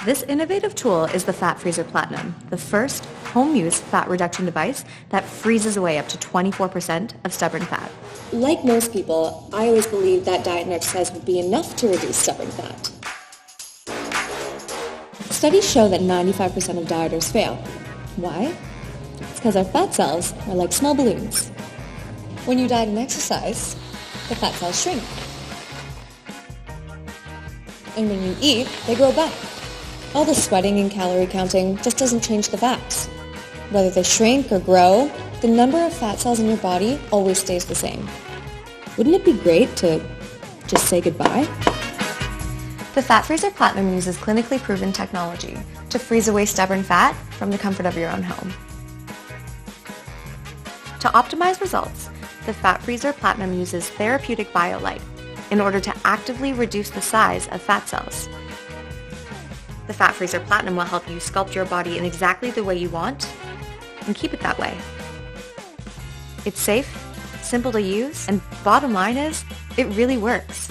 This innovative tool is the Fat Freezer Platinum, the first home-use fat reduction device that freezes away up to 24% of stubborn fat. Like most people, I always believed that diet and exercise would be enough to reduce stubborn fat. Studies show that 95% of dieters fail. Why? It's because our fat cells are like small balloons. When you diet and exercise, the fat cells shrink. And when you eat, they grow back. All the sweating and calorie counting just doesn't change the facts. Whether they shrink or grow, the number of fat cells in your body always stays the same. Wouldn't it be great to just say goodbye? The Fat Freezer Platinum uses clinically proven technology to freeze away stubborn fat from the comfort of your own home. To optimize results, the Fat Freezer Platinum uses therapeutic biolight in order to actively reduce the size of fat cells. The Fat Freezer Platinum will help you sculpt your body in exactly the way you want and keep it that way. It's safe, simple to use, and bottom line is, it really works.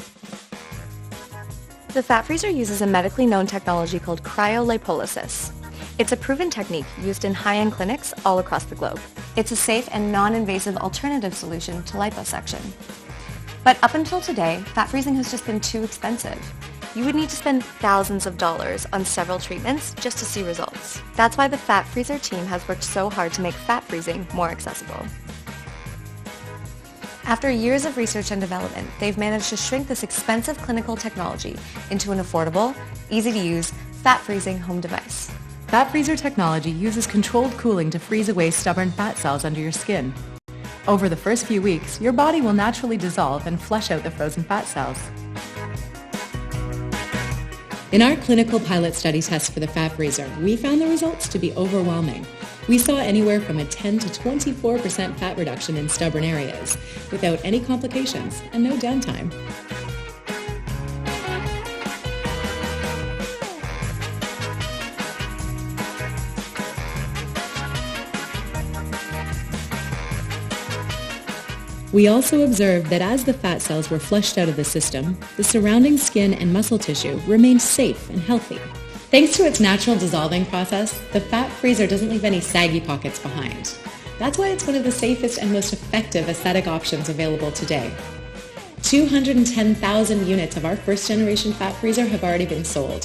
The Fat Freezer uses a medically known technology called cryolipolysis. It's a proven technique used in high-end clinics all across the globe. It's a safe and non-invasive alternative solution to liposuction. But up until today, fat freezing has just been too expensive. You would need to spend thousands of dollars on several treatments just to see results. That's why the Fat Freezer team has worked so hard to make fat freezing more accessible. After years of research and development, they've managed to shrink this expensive clinical technology into an affordable, easy-to-use, fat-freezing home device. Fat Freezer technology uses controlled cooling to freeze away stubborn fat cells under your skin. Over the first few weeks, your body will naturally dissolve and flush out the frozen fat cells. In our clinical pilot study test for the Fat Freezer, we found the results to be overwhelming. We saw anywhere from a 10 to 24% fat reduction in stubborn areas, without any complications and no downtime. We also observed that as the fat cells were flushed out of the system, the surrounding skin and muscle tissue remained safe and healthy. Thanks to its natural dissolving process, the Fat Freezer doesn't leave any saggy pockets behind. That's why it's one of the safest and most effective aesthetic options available today. 210,000 units of our first generation Fat Freezer have already been sold.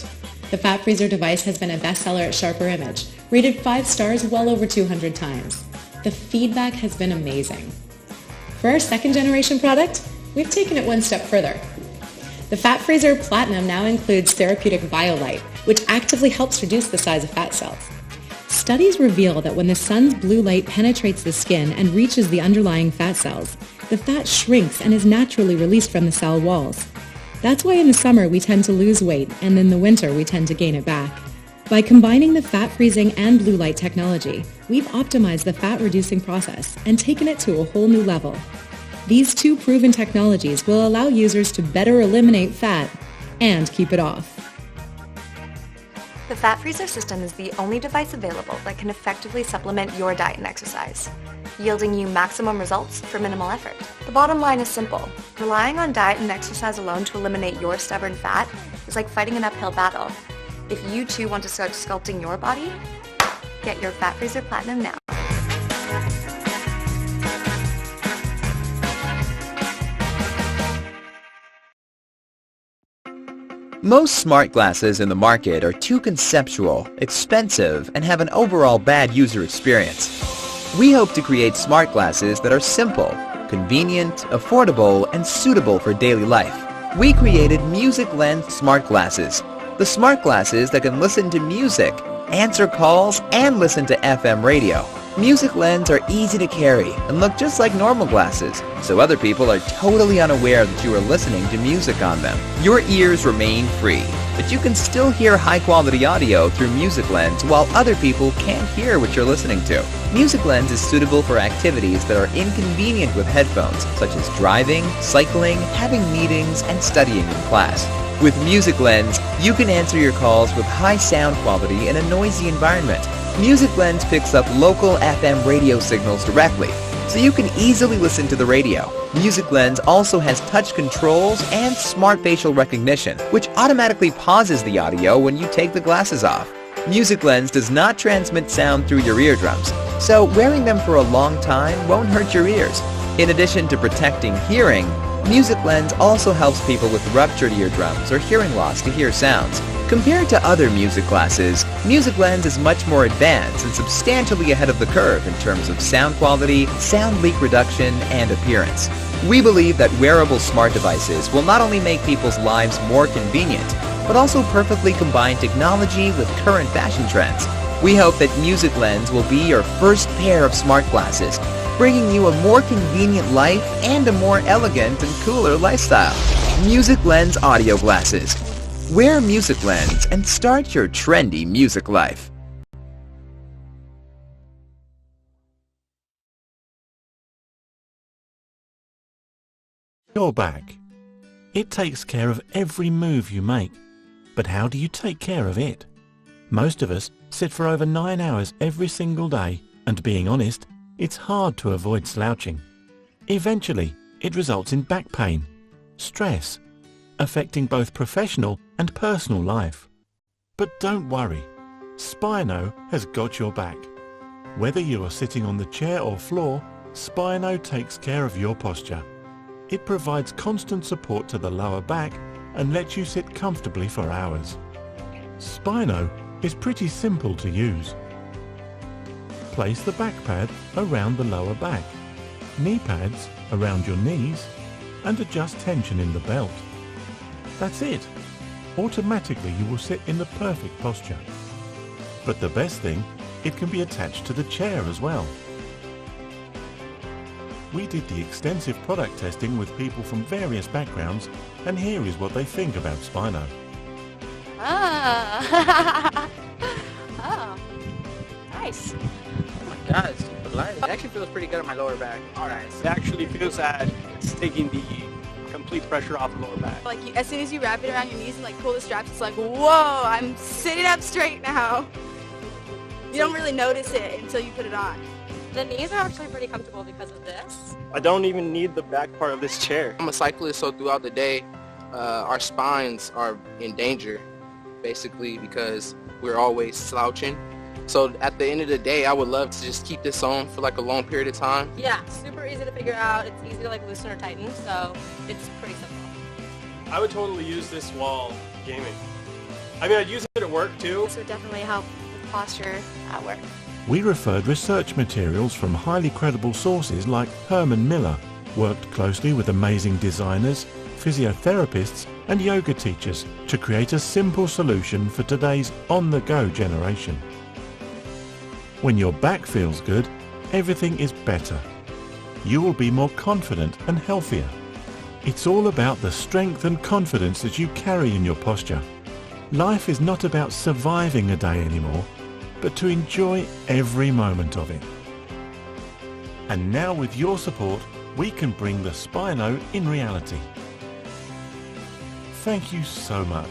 The Fat Freezer device has been a bestseller at Sharper Image, rated 5 stars well over 200 times. The feedback has been amazing. For our second generation product, we've taken it one step further. The Fat Freezer Platinum now includes therapeutic biolight, which actively helps reduce the size of fat cells. Studies reveal that when the sun's blue light penetrates the skin and reaches the underlying fat cells, the fat shrinks and is naturally released from the cell walls. That's why in the summer we tend to lose weight, and in the winter we tend to gain it back. By combining the fat freezing and blue light technology, we've optimized the fat reducing process and taken it to a whole new level. These two proven technologies will allow users to better eliminate fat and keep it off. The Fat Freezer system is the only device available that can effectively supplement your diet and exercise, yielding you maximum results for minimal effort. The bottom line is simple. Relying on diet and exercise alone to eliminate your stubborn fat is like fighting an uphill battle. If you too want to start sculpting your body, get your Fat Freezer Platinum now. Most smart glasses in the market are too conceptual, expensive, and have an overall bad user experience. We hope to create smart glasses that are simple, convenient, affordable, and suitable for daily life. We created Music Lens Smart Glasses, the smart glasses that can listen to music, answer calls, and listen to FM radio. Music Lens are easy to carry and look just like normal glasses, so other people are totally unaware that you are listening to music on them. Your ears remain free, but you can still hear high-quality audio through Music Lens while other people can't hear what you're listening to. Music Lens is suitable for activities that are inconvenient with headphones, such as driving, cycling, having meetings, and studying in class. With Music Lens, you can answer your calls with high sound quality in a noisy environment. Music Lens picks up local FM radio signals directly, so you can easily listen to the radio. Music Lens also has touch controls and smart facial recognition, which automatically pauses the audio when you take the glasses off. Music Lens does not transmit sound through your eardrums, so wearing them for a long time won't hurt your ears. In addition to protecting hearing, Music Lens also helps people with ruptured eardrums or hearing loss to hear sounds. Compared to other music glasses, Music Lens is much more advanced and substantially ahead of the curve in terms of sound quality, sound leak reduction, and appearance. We believe that wearable smart devices will not only make people's lives more convenient, but also perfectly combine technology with current fashion trends. We hope that Music Lens will be your first pair of smart glasses, bringing you a more convenient life and a more elegant and cooler lifestyle. Music Lens audio glasses. Wear Music Lens and start your trendy music life. Your back. It takes care of every move you make. But how do you take care of it? Most of us sit for over 9 hours every single day, and being honest, it's hard to avoid slouching. Eventually, it results in back pain, stress, affecting both professional and personal life. But don't worry, Spino has got your back. Whether you are sitting on the chair or floor, Spino takes care of your posture. It provides constant support to the lower back and lets you sit comfortably for hours. Spino is pretty simple to use. Place the back pad around the lower back, knee pads around your knees, and adjust tension in the belt. That's it. Automatically you will sit in the perfect posture. But the best thing, it can be attached to the chair as well. We did the extensive product testing with people from various backgrounds, and here is what they think about Spino. Oh, nice. Oh my god, it's super light. It actually feels pretty good on my lower back. Nice. It actually feels that it's taking the complete pressure off the lower back. Like as soon as you wrap it around your knees and like pull the straps, it's like, whoa, I'm sitting up straight now. You don't really notice it until you put it on. The knees are actually pretty comfortable because of this. I don't even need the back part of this chair. I'm a cyclist, so throughout the day, our spines are in danger, basically because we're always slouching. So at the end of the day, I would love to just keep this on for like a long period of time. Yeah, super easy to figure out. It's easy to like loosen or tighten, so it's pretty simple. I would totally use this while gaming. I mean, I'd use it at work too. This would definitely help with posture at work. We referred research materials from highly credible sources like Herman Miller, worked closely with amazing designers, physiotherapists and yoga teachers to create a simple solution for today's on-the-go generation. When your back feels good, everything is better. You will be more confident and healthier. It's all about the strength and confidence that you carry in your posture. Life is not about surviving a day anymore, but to enjoy every moment of it. And now with your support, we can bring the Spino in reality. Thank you so much.